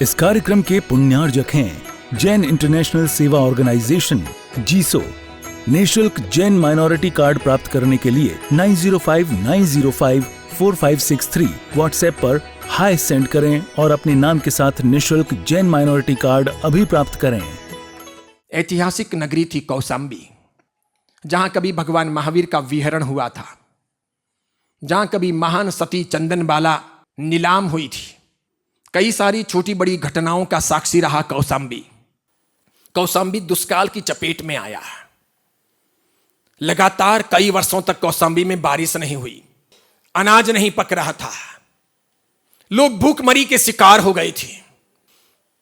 इस कार्यक्रम के पुण्यार्जक हैं जैन इंटरनेशनल सेवा ऑर्गेनाइजेशन जीसो। निःशुल्क जैन माइनॉरिटी कार्ड प्राप्त करने के लिए 9059054563 व्हाट्सएप पर हाई सेंड करें और अपने नाम के साथ निःशुल्क जैन माइनॉरिटी कार्ड अभी प्राप्त करें। ऐतिहासिक नगरी थी कौशाम्बी, जहां कभी भगवान महावीर का विहरण हुआ था, जहां कभी महान सती चंदनबाला नीलाम हुई थी। कई सारी छोटी बड़ी घटनाओं का साक्षी रहा कौशाम्बी। कौशाम्बी दुष्काल की चपेट में आया। लगातार कई वर्षों तक कौशाम्बी में बारिश नहीं हुई, अनाज नहीं पक रहा था, लोग भूखमरी के शिकार हो गए थे,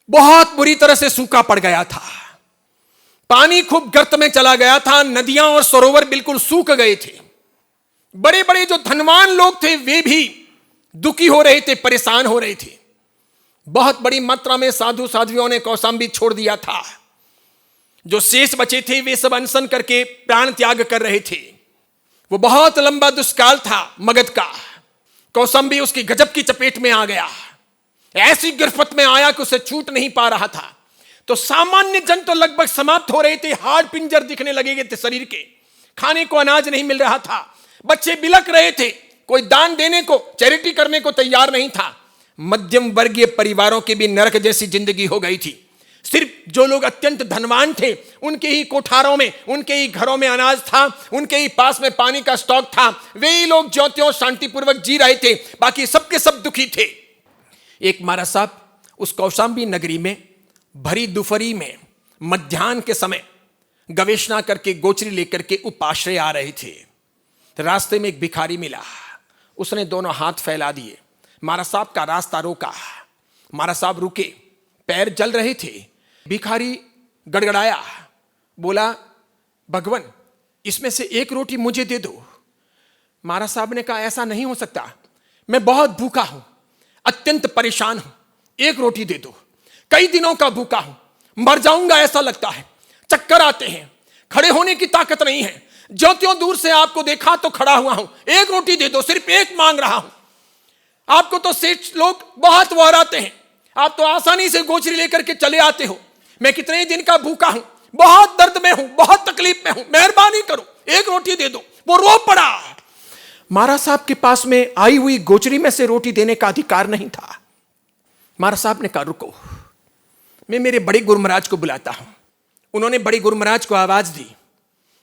बहुत बुरी तरह से सूखा पड़ गया था, पानी खूब गर्त में चला गया था, नदियां और सरोवर बिल्कुल सूख गए थे। बड़े बड़े जो धनवान लोग थे वे भी दुखी हो रहे थे, परेशान हो रहे थे। बहुत बड़ी मात्रा में साधु साध्वियों ने कौशाम्बी छोड़ दिया था। जो शेष बचे थे वे सब अनशन करके प्राण त्याग कर रहे थे। वो बहुत लंबा दुष्काल था मगध का। कौशाम्बी उसकी गजब की चपेट में आ गया। ऐसी गिरफ्त में आया कि उसे छूट नहीं पा रहा था। तो सामान्य जन तो लगभग समाप्त हो रहे थे, हाड़ पिंजर दिखने लगे थे शरीर के, खाने को अनाज नहीं मिल रहा था, बच्चे बिलक रहे थे, कोई दान देने को, चैरिटी करने को तैयार नहीं था। मध्यम वर्गीय परिवारों की भी नरक जैसी जिंदगी हो गई थी। सिर्फ जो लोग अत्यंत धनवान थे उनके ही कोठारों में, उनके ही घरों में अनाज था, उनके ही पास में पानी का स्टॉक था, वे ही लोग ज्योतियों शांतिपूर्वक जी रहे थे, बाकी सबके सब दुखी थे। एक महाराज साहब उस कौशाम्बी नगरी में भरी दोपहरी में मध्याह्न के समय गवेषणा करके गोचरी लेकर के उपाश्रय आ रहे थे। रास्ते में एक भिखारी मिला, उसने दोनों हाथ फैला दिए, महाराज साहब का रास्ता रोका। महाराज साहब रुके, पैर जल रहे थे। भिखारी गड़गड़ाया, बोला, भगवान इसमें से एक रोटी मुझे दे दो। महाराज साहब ने कहा, ऐसा नहीं हो सकता, मैं बहुत भूखा हूं, अत्यंत परेशान हूं, एक रोटी दे दो। कई दिनों का भूखा हूं, मर जाऊंगा ऐसा लगता है, चक्कर आते हैं, खड़े होने की ताकत नहीं है, ज्योतियों दूर से आपको देखा तो खड़ा हुआ हूं, एक रोटी दे दो, सिर्फ एक मांग रहा हूं। आपको तो सेठ लोग बहुत वहराते हैं, आप तो आसानी से गोचरी लेकर के चले आते हो, मैं कितने दिन का भूखा हूं, बहुत दर्द में हूं, बहुत तकलीफ में हूं, मेहरबानी करो, एक रोटी दे दो। वो रो पड़ा। महाराज साहब के पास में आई हुई गोचरी में से रोटी देने का अधिकार नहीं था। महाराज साहब ने कहा, रुको, मैं मेरे बड़े गुरु महाराज को बुलाता हूं। उन्होंने बड़े गुरु महाराज को आवाज दी।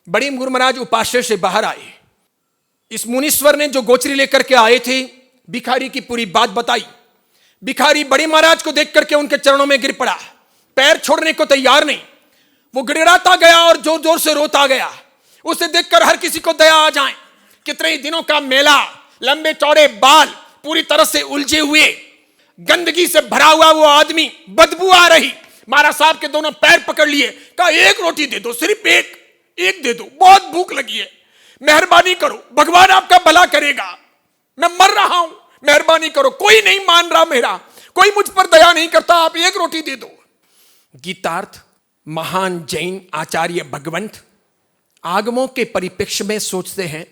बड़े गुरु महाराज उपाश्रय से बाहर आए। इस मुनीश्वर ने जो गोचरी लेकर के आए थे भिखारी की पूरी बात बताई। भिखारी बड़े महाराज को देख करके उनके चरणों में गिर पड़ा, पैर छोड़ने को तैयार नहीं। वो गिड़गिड़ाता गया और जोर जोर से रोता गया। उसे देखकर हर किसी को दया आ जाए। कितने दिनों का मेला, लंबे चौड़े बाल, पूरी तरह से उलझे हुए, गंदगी से भरा हुआ वो आदमी, बदबू आ रही। महाराज साहब के दोनों पैर पकड़ लिए, कहा, एक रोटी दे दो, सिर्फ एक दे दो, बहुत भूख लगी है, मेहरबानी करो, भगवान आपका भला करेगा, मैं मर रहा हूं, मेहरबानी करो, कोई नहीं मान रहा मेरा, कोई मुझ पर दया नहीं करता, आप एक रोटी दे दो। गीतार्थ महान जैन आचार्य भगवंत आगमों के परिप्रेक्ष्य में सोचते हैं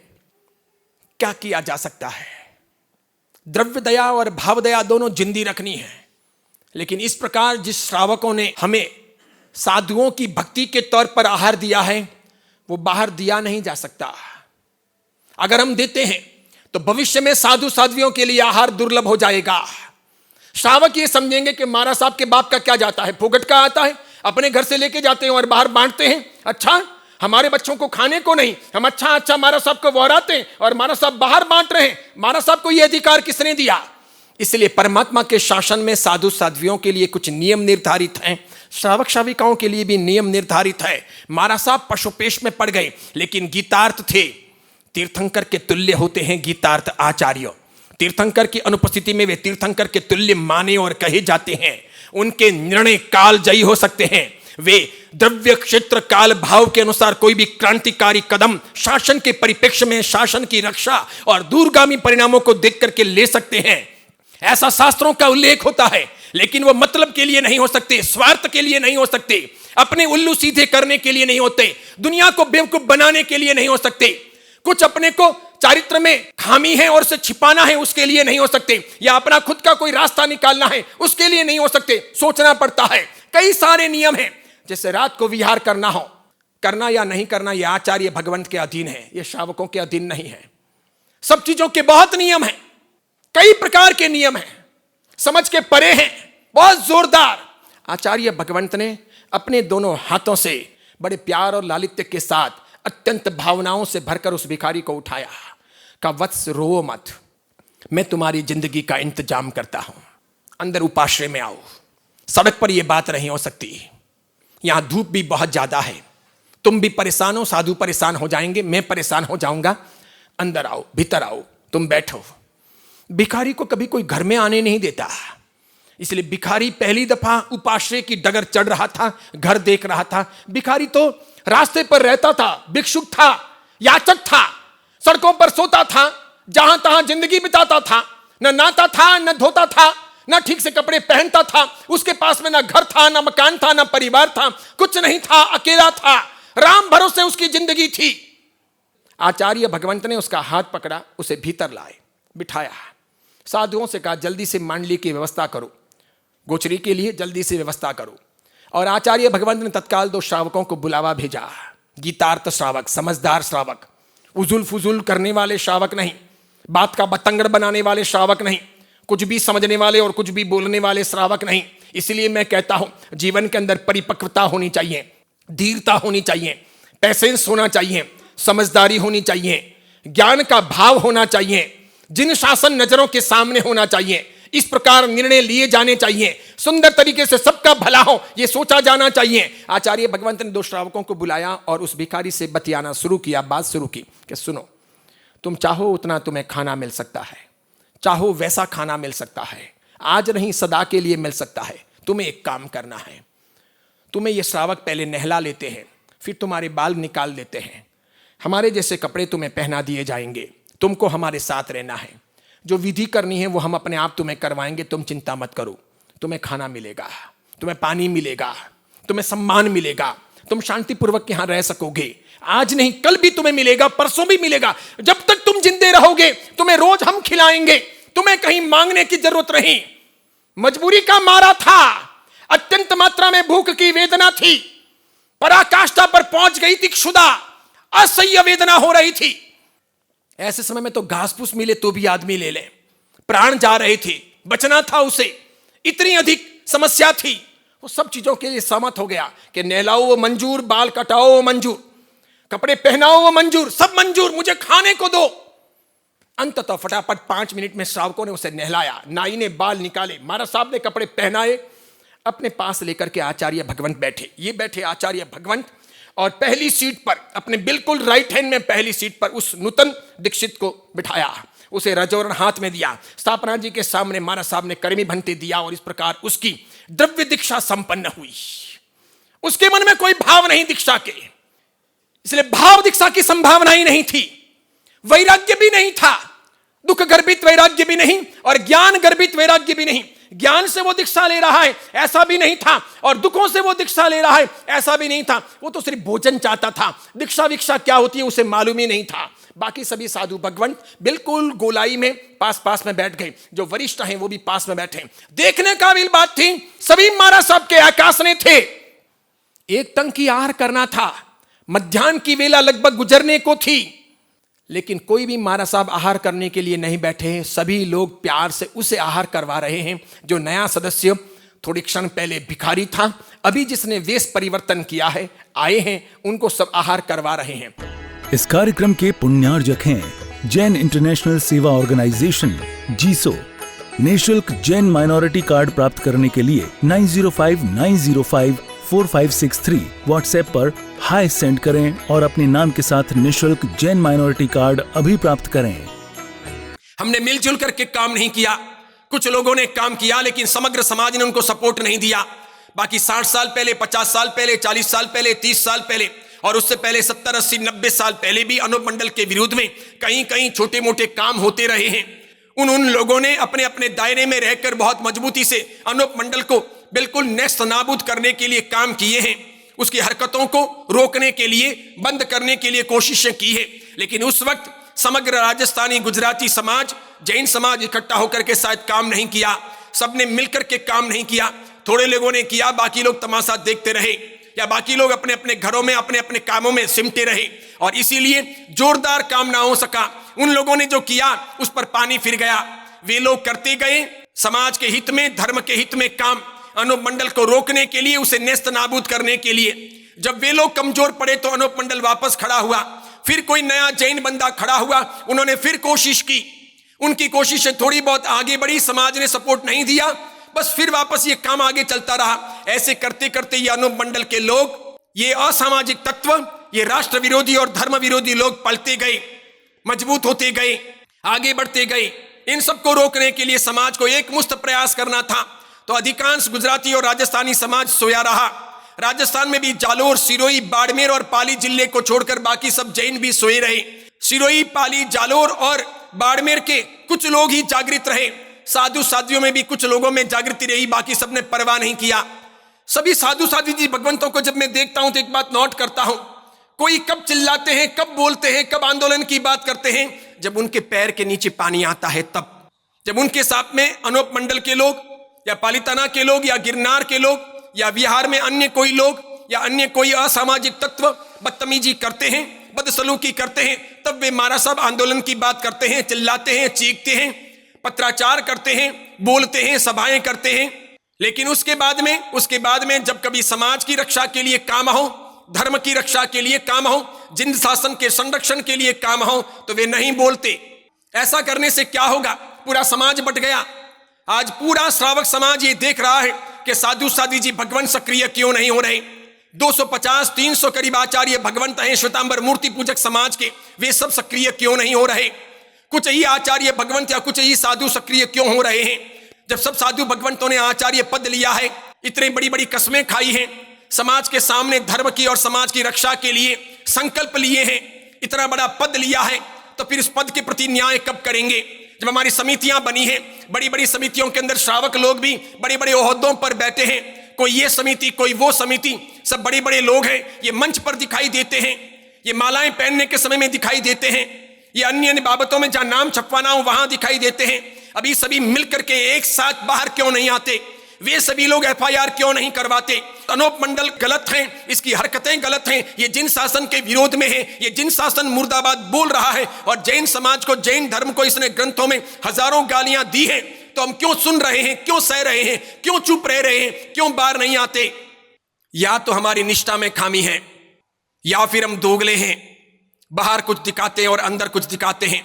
क्या किया जा सकता है। द्रव्य दया और भाव दया दोनों जिंदी रखनी है, लेकिन इस प्रकार जिस श्रावकों ने हमें साधुओं की भक्ति के तौर पर आहार दिया है वो बाहर दिया नहीं जा सकता। अगर हम देते हैं तो भविष्य में साधु साध्वियों के लिए आहार दुर्लभ हो जाएगा। श्रावक ये समझेंगे कि महाराज साहब के बाप का क्या जाता है, फोगट का आता है, अपने घर से लेके जाते हैं और बाहर बांटते हैं। अच्छा, हमारे बच्चों को खाने को नहीं, हम अच्छा महाराज साहब को वहराते हैं और महाराज साहब बाहर बांट रहे हैं। महाराज साहब को यह अधिकार किसने दिया? इसलिए परमात्मा के शासन में साधु साध्वियों के लिए कुछ नियम निर्धारित हैं, श्रावक श्राविकाओं के लिए भी नियम निर्धारित है। महाराज साहब पशुपेश में पड़ गए, लेकिन गीतार्थ थे, तीर्थंकर के तुल्य होते हैं गीतार्थ आचार्य। तीर्थंकर की अनुपस्थिति में वे तीर्थंकर के तुल्य माने और कहे जाते हैं। उनके निर्णय काल जयी हो सकते हैं। वे द्रव्य क्षेत्र काल भाव के अनुसार कोई भी क्रांतिकारी कदम शासन के परिप्रेक्ष्य में शासन की रक्षा और दूरगामी परिणामों को देख करके ले सकते हैं। ऐसा शास्त्रों का उल्लेख होता है, लेकिन वो मतलब के लिए नहीं हो सकते, स्वार्थ के लिए नहीं हो सकते, अपने उल्लू सीधे करने के लिए नहीं होते, दुनिया को बेवकूफ बनाने के लिए नहीं हो सकते। कुछ अपने को चारित्र में खामी है और उसे छिपाना है, उसके लिए नहीं हो सकते, या अपना खुद का कोई रास्ता निकालना है, उसके लिए नहीं हो सकते, सोचना पड़ता है। कई सारे नियम हैं, जैसे रात को विहार करना हो, करना या नहीं करना यह आचार्य भगवंत के अधीन है, यह श्रावकों के अधीन नहीं है। सब चीजों के बहुत नियम हैं, कई प्रकार के नियम हैं, समझ के परे हैं, बहुत जोरदार। आचार्य भगवंत ने अपने दोनों हाथों से बड़े प्यार और लालित्य के साथ अत्यंत भावनाओं से भरकर उस भिखारी को उठाया, कहा वत्स रो मत, मैं तुम्हारी जिंदगी का इंतजाम करता हूं, अंदर उपाश्रय में आओ। सड़क पर यह बात नहीं हो सकती, यहां धूप भी बहुत ज्यादा है, तुम भी परेशान हो, साधु परेशान हो जाएंगे, मैं परेशान हो जाऊंगा, अंदर आओ, भीतर आओ, तुम बैठो। भिखारी को कभी कोई घर में आने नहीं देता, इसलिए भिखारी पहली दफा उपाश्रय की डगर चढ़ रहा था, घर देख रहा था। भिखारी तो रास्ते पर रहता था, भिक्षुक था, याचक था, सड़कों पर सोता था, जहां तहां जिंदगी बिताता था, न नहाता था, न धोता था, न ठीक से कपड़े पहनता था, उसके पास में न घर था, न मकान था, न परिवार था, कुछ नहीं था, अकेला था, राम भरोसे उसकी जिंदगी थी। आचार्य भगवंत ने उसका हाथ पकड़ा, उसे भीतर लाए, बिठाया, साधुओं से कहा जल्दी से मांडली की व्यवस्था करो, गोचरी के लिए जल्दी से व्यवस्था करो। और आचार्य भगवंत ने तत्काल 2 श्रावकों को बुलावा भेजा, गीतार्थ श्रावक, समझदार श्रावक, उजुल फुजुल करने वाले श्रावक नहीं, बात का बतंगड़ बनाने वाले श्रावक नहीं, कुछ भी समझने वाले और कुछ भी बोलने वाले श्रावक नहीं। इसलिए मैं कहता हूं जीवन के अंदर परिपक्वता होनी चाहिए, धीरता होनी चाहिए, पैसेंस होना चाहिए, समझदारी होनी चाहिए, ज्ञान का भाव होना चाहिए, जिन शासन नजरों के सामने होना चाहिए, इस प्रकार निर्णय लिए जाने चाहिए, सुंदर तरीके से सबका भला हो यह सोचा जाना चाहिए। आचार्य भगवंत ने 2 श्रावकों को बुलाया और उस भिखारी से बतियाना शुरू किया, बात शुरू की कि सुनो, तुम चाहो उतना तुम्हें खाना मिल सकता है, चाहो वैसा खाना मिल सकता है, आज नहीं सदा के लिए मिल सकता है। तुम्हें एक काम करना है, तुम्हें ये श्रावक पहले नहला लेते हैं, फिर तुम्हारे बाल निकाल देते हैं, हमारे जैसे कपड़े तुम्हें पहना दिए जाएंगे, तुमको हमारे साथ रहना है, जो विधि करनी है वो हम अपने आप तुम्हें करवाएंगे, तुम चिंता मत करो, तुम्हें खाना मिलेगा, तुम्हें पानी मिलेगा, तुम्हें सम्मान मिलेगा, तुम शांतिपूर्वक यहां रह सकोगे, आज नहीं कल भी तुम्हें मिलेगा, परसों भी मिलेगा, जब तक तुम जिंदे रहोगे तुम्हें रोज हम खिलाएंगे, तुम्हें कहीं मांगने की जरूरत नहीं। मजबूरी का मारा था, अत्यंत मात्रा में भूख की वेदना थी, पराकाष्ठा पर पहुंच गई थी, क्षुधा, असह्य वेदना हो रही थी। ऐसे समय में तो घास फूस मिले तो भी आदमी ले ले, प्राण जा रहे थे, बचना था उसे, इतनी अधिक समस्या थी। वो सब चीजों के लिए सहमत हो गया कि नहलाओ वो मंजूर, बाल कटाओ वो मंजूर, कपड़े पहनाओ वो मंजूर, सब मंजूर, मुझे खाने को दो। अंततः फटाफट 5 मिनट में श्रावकों ने उसे नहलाया, नाई ने बाल निकाले, महाराज साहब ने कपड़े पहनाए, अपने पास लेकर के आचार्य भगवंत बैठे। ये बैठे आचार्य भगवंत और पहली सीट पर, अपने बिल्कुल राइट हैंड में पहली सीट पर उस नूतन दीक्षित को बिठाया, उसे रजोरण हाथ में दिया, स्थापना जी के सामने महाराज साहब ने कर्मी भंते दिया और इस प्रकार उसकी द्रव्य दीक्षा संपन्न हुई। उसके मन में कोई भाव नहीं दीक्षा के, इसलिए भाव दीक्षा की संभावना ही नहीं थी, वैराग्य भी नहीं था, दुख गर्भित वैराग्य भी नहीं और ज्ञान गर्भित वैराग्य भी नहीं। ज्ञान से वो दीक्षा ले रहा है ऐसा भी नहीं था और दुखों से वो दीक्षा ले रहा है ऐसा भी नहीं था, वो तो सिर्फ भोजन चाहता था, दीक्षा विक्षा क्या होती है उसे मालूम ही नहीं था। बाकी सभी साधु भगवंत बिल्कुल गोलाई में पास में बैठ गए, जो वरिष्ठ हैं वो भी पास में बैठे। देखने काबिल बात थी, सभी महाराज साहब के आकाशने थे। एक टंक की आहार करना था, मध्याह्न की वेला लगभग गुजरने को थी, लेकिन कोई भी महाराज साहब आहार करने के लिए नहीं बैठे हैं। सभी लोग प्यार से उसे आहार करवा रहे हैं जो नया सदस्य थोड़ी क्षण पहले भिखारी था, अभी जिसने वेश परिवर्तन किया है, आए हैं, उनको सब आहार करवा रहे हैं। इस कार्यक्रम के पुण्यार्जक हैं जैन इंटरनेशनल सेवा ऑर्गेनाइजेशन जीसो। निःशुल्क जैन माइनॉरिटी कार्ड प्राप्त करने के लिए 9059054563 व्हाट्सएप पर हाय सेंड करें और अपने नाम के साथ निःशुल्क जैन माइनॉरिटी कार्ड अभी प्राप्त करें। हमने मिलजुल करके काम नहीं किया, कुछ लोगों ने काम किया लेकिन समग्र समाज ने उनको सपोर्ट नहीं दिया। बाकी 60 साल पहले, 50 साल पहले, 40 साल पहले, 30 साल पहले और उससे पहले 70, 80, 90 साल पहले भी अनूप मंडल के विरोध में कहीं छोटे मोटे काम होते रहे हैं। उन लोगों ने अपने अपने दायरे में रहकर बहुत मजबूती से अनूप मंडल को बिल्कुल नेस्त नाबूद करने के लिए काम किए हैं, उसकी हरकतों को रोकने के लिए, बंद करने के लिए कोशिशें की है। लेकिन उस वक्त समग्र राजस्थानी गुजराती समाज, जैन समाज इकट्ठा होकर के शायद काम नहीं किया, सबने मिलकर के काम नहीं किया, थोड़े लोगों ने किया, बाकी लोग तमाशा देखते रहे, या बाकी लोग अपने अपने घरों में अपने अपने कामों में सिमटे रहे, और इसीलिए जोरदार काम ना हो सका। उन लोगों ने जो किया उस पर पानी फिर गया। वे लोग करते गए समाज के हित में, धर्म के हित में काम, अनूप मंडल को रोकने के लिए, उसे नेस्त नाबूद करने के लिए। जब वे लोग कमजोर पड़े तो अनूप मंडल वापस खड़ा हुआ, फिर कोई नया जैन बंदा खड़ा हुआ, उन्होंने फिर कोशिश की, उनकी कोशिशें थोड़ी बहुत आगे बढ़ी, समाज ने सपोर्ट नहीं दिया, बस फिर वापस ये काम आगे चलता रहा। ऐसे करते करते ये अनूप मंडल के लोग, ये असामाजिक तत्व, ये राष्ट्र विरोधी और धर्म विरोधी लोग पलते गए, मजबूत होते गए, आगे बढ़ते गए। इन सबको रोकने के लिए समाज को एक मुश्त प्रयास करना था, तो अधिकांश गुजराती और राजस्थानी समाज सोया रहा। राजस्थान में भी जालोर, सिरोही, बाड़मेर और पाली जिले को छोड़कर बाकी सब जैन भी सोए रहे। सिरोही, पाली, जालोर और बाड़मेर के कुछ लोग ही जागृत रहे। साधु साध्वियों में भी कुछ लोगों में जागृति रही, बाकी सबने परवाह नहीं किया। सभी साधु साध्वी जी भगवंतों को जब मैं देखता हूं तो एक बात नोट करता हूं, कोई कब चिल्लाते हैं, कब बोलते हैं, कब आंदोलन की बात करते हैं, जब उनके पैर के नीचे पानी आता है तब। जब उनके साथ में अनूप मंडल के लोग या पालिताना के लोग या गिरनार के लोग या बिहार में अन्य कोई लोग या अन्य कोई असामाजिक तत्व बदतमीजी करते हैं, बदसलूकी करते हैं, तब वे मारा साहब आंदोलन की बात करते हैं, चिल्लाते हैं, चीखते हैं, पत्राचार करते हैं, बोलते हैं, सभाएं करते हैं। लेकिन उसके बाद में जब कभी समाज की रक्षा के लिए काम हो, धर्म की रक्षा के लिए काम हो, जिंद शासन के संरक्षण के लिए काम हो, तो वे नहीं बोलते। ऐसा करने से क्या होगा, पूरा समाज बट गया। आज पूरा श्रावक समाज ये देख रहा है कि साधु साध्वी जी भगवंत सक्रिय क्यों नहीं हो रहे। 250-300 करीब आचार्य भगवंत हैं श्वेतांबर मूर्ति पूजक समाज के, वे सब सक्रिय क्यों नहीं हो रहे। कुछ ही आचार्य भगवंत या कुछ ही साधु सक्रिय क्यों हो रहे हैं। जब सब साधु भगवंतों ने आचार्य पद लिया है, इतनी बड़ी बड़ी कस्में खाई हैं, समाज के सामने धर्म की और समाज की रक्षा के लिए संकल्प लिए हैं, इतना बड़ा पद लिया है, तो फिर इस पद के प्रति न्याय कब करेंगे। जब हमारी समितियां बनी हैं, बड़ी बड़ी समितियों के अंदर श्रावक लोग भी बड़े बड़े ओहदों पर बैठे हैं, कोई ये समिति कोई वो समिति, सब बड़े बड़े लोग हैं, ये मंच पर दिखाई देते हैं, ये मालाएं पहनने के समय में दिखाई देते हैं, ये अन्य अन्य बाबतों में जहां नाम छपवाना हो वहां दिखाई देते हैं। अभी सभी मिलकर के एक साथ बाहर क्यों नहीं आते, वे सभी लोग FIR क्यों नहीं करवाते। अनूप मंडल गलत हैं, इसकी हरकतें गलत हैं, ये जिन शासन के विरोध में है, ये जिन शासन मुर्दाबाद बोल रहा है, और जैन समाज को, जैन धर्म को इसने ग्रंथों में हजारों गालियां दी हैं, तो हम क्यों सुन रहे हैं, क्यों सह रहे हैं, क्यों चुप रह रहे हैं, क्यों बाहर नहीं आते। या तो हमारी निष्ठा में खामी है, या फिर हम दोगले हैं, बाहर कुछ दिखाते हैं और अंदर कुछ दिखाते हैं।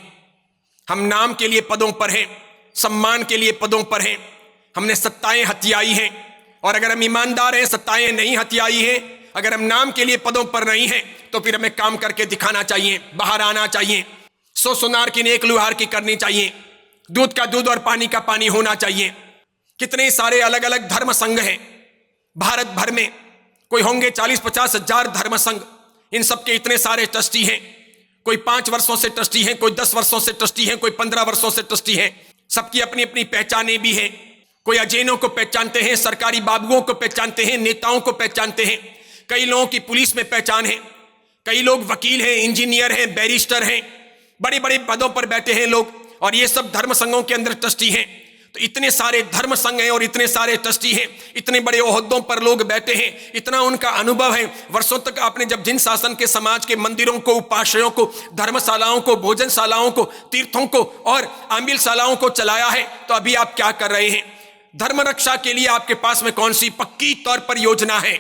हम नाम के लिए पदों पर हैं, सम्मान के लिए पदों पर हैं, हमने सत्ताएं हथियाई हैं, और अगर हम ईमानदार हैं, सत्ताएं नहीं हथियाई हैं, अगर हम नाम के लिए पदों पर नहीं हैं, तो फिर हमें काम करके दिखाना चाहिए, बाहर आना चाहिए। सो सोनार की नेक लुहार की करनी चाहिए, दूध का दूध और पानी का पानी होना चाहिए। कितने सारे अलग अलग धर्म संघ हैं भारत भर में, कोई होंगे 40-50 हजार धर्म संघ, इन सबके इतने सारे ट्रस्टी हैं, कोई 5 वर्षों से ट्रस्टी हैं, कोई 10 वर्षों से ट्रस्टी हैं, कोई 15 वर्षों से ट्रस्टी हैं, सबकी अपनी अपनी पहचानें भी हैं। कोई अजैनों को पहचानते हैं, सरकारी बाबुओं को पहचानते हैं, नेताओं को पहचानते हैं, कई लोगों की पुलिस में पहचान है, कई लोग वकील हैं, इंजीनियर हैं, बैरिस्टर हैं, बड़े बड़े पदों पर बैठे हैं लोग, और ये सब धर्म संघों के अंदर ट्रस्टी हैं। तो इतने सारे धर्म संघ हैं और इतने सारे ट्रस्टी हैं, इतने बड़े ओहदों पर लोग बैठे हैं, इतना उनका अनुभव है। वर्षों तक आपने जब जिन शासन के समाज के मंदिरों को, उपाश्रयों को, धर्मशालाओं को, भोजनशालाओं को, तीर्थों को और आमिलशालाओं को चलाया है, तो अभी आप क्या कर रहे हैं। धर्म रक्षा के लिए आपके पास में कौन सी पक्की तौर पर योजना है,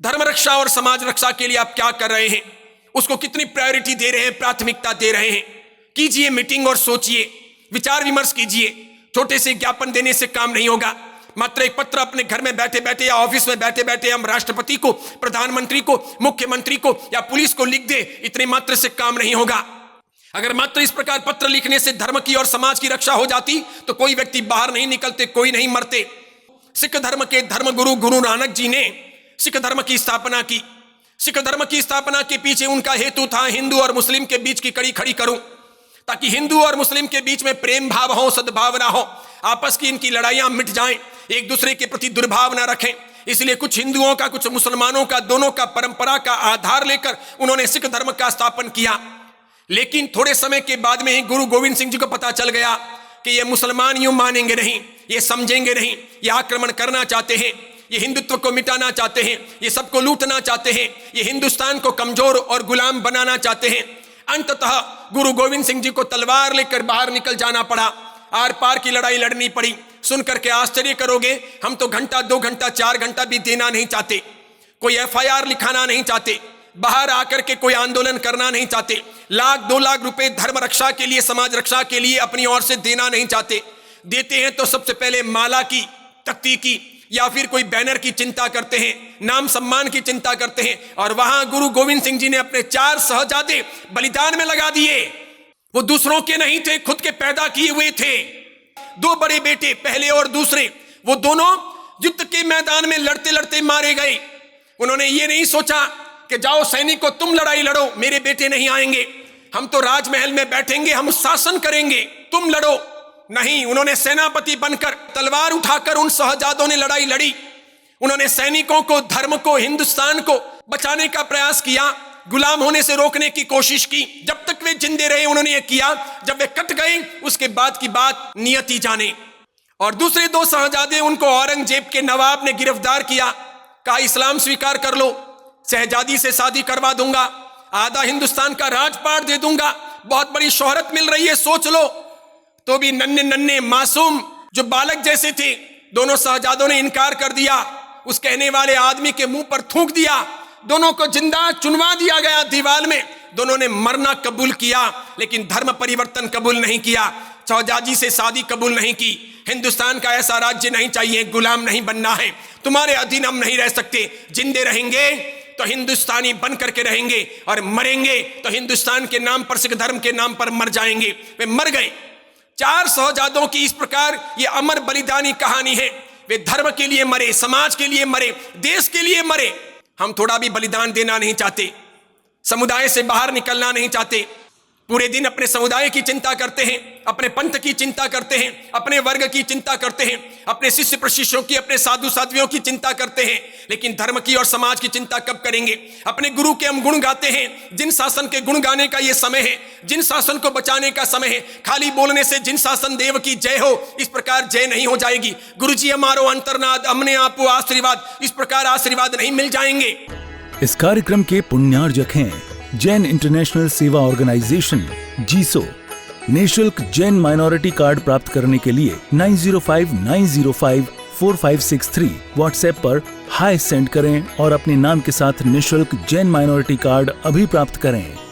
धर्म रक्षा और समाज रक्षा के लिए आप क्या कर रहे हैं, उसको कितनी प्रायोरिटी दे रहे हैं, प्राथमिकता दे रहे हैं। कीजिए मीटिंग और सोचिए, विचार विमर्श कीजिए। छोटे से ज्ञापन देने से काम नहीं होगा, मात्र एक पत्र अपने घर में बैठे बैठे या ऑफिस में बैठे बैठे हम राष्ट्रपति को, प्रधानमंत्री को, मुख्यमंत्री को या पुलिस को लिख दे, इतने मात्र से काम नहीं होगा। अगर मात्र इस प्रकार पत्र लिखने से धर्म की और समाज की रक्षा हो जाती तो कोई व्यक्ति बाहर नहीं निकलते, कोई नहीं मरते। सिख धर्म के धर्म गुरु गुरु नानक जी ने सिख धर्म की स्थापना की। सिख धर्म की स्थापना के पीछे उनका हेतु था हिंदू और मुस्लिम के बीच की कड़ी खड़ी करूं, ताकि हिंदू और मुस्लिम के बीच में प्रेम भाव हो, सद्भावना हो, आपस की इनकी लड़ाइयां मिट जाएं, एक दूसरे के प्रति दुर्भाव न रखें। इसलिए कुछ हिंदुओं का, कुछ मुसलमानों का, दोनों का परंपरा का आधार लेकर उन्होंने सिख धर्म का स्थापन किया। लेकिन थोड़े समय के बाद में ही गुरु गोविंद सिंह जी को पता चल गया कि ये मुसलमान यूं मानेंगे नहीं, ये समझेंगे नहीं, ये आक्रमण करना चाहते हैं, ये हिंदुत्व को मिटाना चाहते हैं, ये सबको लूटना चाहते हैं, ये हिंदुस्तान को कमजोर और गुलाम बनाना चाहते हैं। अंततः गुरु गोविंद सिंह जी को तलवार लेकर बाहर निकल जाना पड़ा, आर पार की लड़ाई लड़नी पड़ी। सुन करके आश्चर्य करोगे, हम तो घंटा 2 घंटा 4 घंटा भी देना नहीं चाहते, कोई FIR लिखाना नहीं चाहते, बाहर आकर के कोई आंदोलन करना नहीं चाहते, 1-2 लाख रुपए धर्म रक्षा के लिए, समाज रक्षा के लिए अपनी ओर से देना नहीं चाहते। देते हैं तो सबसे पहले माला की, तख्ती की या फिर कोई बैनर की चिंता करते हैं, नाम सम्मान की चिंता करते हैं। और वहां गुरु गोविंद सिंह जी ने अपने 4 शहजादे बलिदान में लगा दिए। वो दूसरों के नहीं थे, खुद के पैदा किए हुए थे। 2 बड़े बेटे, पहले और दूसरे, वो दोनों युद्ध के मैदान में लड़ते लड़ते मारे गए। उन्होंने ये नहीं सोचा कि जाओ सैनिकों तुम लड़ाई लड़ो, मेरे बेटे नहीं आएंगे, हम तो राजमहल में बैठेंगे, हम शासन करेंगे, तुम लड़ो। नहीं, उन्होंने सेनापति बनकर तलवार उठाकर उन शहजादों ने लड़ाई लड़ी। उन्होंने सैनिकों को, धर्म को, हिंदुस्तान को बचाने का प्रयास किया, गुलाम होने से रोकने की कोशिश की। जब तक वे जिंदे रहे उन्होंने ये किया, जब वे कट गए उसके बाद की बात नियति जाने। और दूसरे 2 शहजादे, उनको औरंगजेब के नवाब ने गिरफ्तार किया, कहा इस्लाम स्वीकार कर लो, शहजादी से शादी करवा दूंगा, आधा हिंदुस्तान का राजपाट दे दूंगा, बहुत बड़ी शोहरत मिल रही है, सोच लो। तो भी नन्हे नन्हे मासूम जो बालक जैसे थे, दोनों शहजादों ने इनकार कर दिया। उस कहने वाले आदमी के मुंह पर थूक दिया, दोनों को जिंदा चुनवा दिया गया दीवार में। दोनों ने मरना कबूल किया, लेकिन धर्म परिवर्तन कबूल नहीं किया, शहजादी से शादी कबूल नहीं की। हिंदुस्तान का ऐसा राज्य नहीं चाहिए, गुलाम नहीं बनना है, तुम्हारे अधीन हम नहीं रह सकते। जिंदे रहेंगे तो हिंदुस्तानी बन करके रहेंगे, और मरेंगे तो हिंदुस्तान के नाम पर, सिख धर्म के नाम पर मर जाएंगे। वे मर गए। 4 शहजादों की इस प्रकार ये अमर बलिदानी कहानी है। वे धर्म के लिए मरे, समाज के लिए मरे, देश के लिए मरे। हम थोड़ा भी बलिदान देना नहीं चाहते, समुदाय से बाहर निकलना नहीं चाहते, पूरे दिन अपने समुदाय की चिंता करते हैं, अपने पंथ की चिंता करते हैं, अपने वर्ग की चिंता करते हैं, अपने शिष्य प्रशिष्यों की, अपने साधु साध्वियों की चिंता करते हैं, लेकिन धर्म की और समाज की चिंता कब करेंगे? अपने गुरु के हम गुण गाते हैं, जिन शासन के गुण गाने का ये समय है, जिन शासन को बचाने का समय है। खाली बोलने से जिन शासन देव की जय हो, इस प्रकार जय नहीं हो जाएगी। गुरु जी हमारो अंतर्नाद, हमने आपको आशीर्वाद, इस प्रकार आशीर्वाद नहीं मिल जाएंगे। इस कार्यक्रम के पुण्यार्जक हैं जैन इंटरनेशनल सेवा ऑर्गेनाइजेशन जीसो। निःशुल्क जैन माइनॉरिटी कार्ड प्राप्त करने के लिए 9059054563 व्हाट्सएप पर हाय सेंड करें और अपने नाम के साथ निःशुल्क जैन माइनॉरिटी कार्ड अभी प्राप्त करें।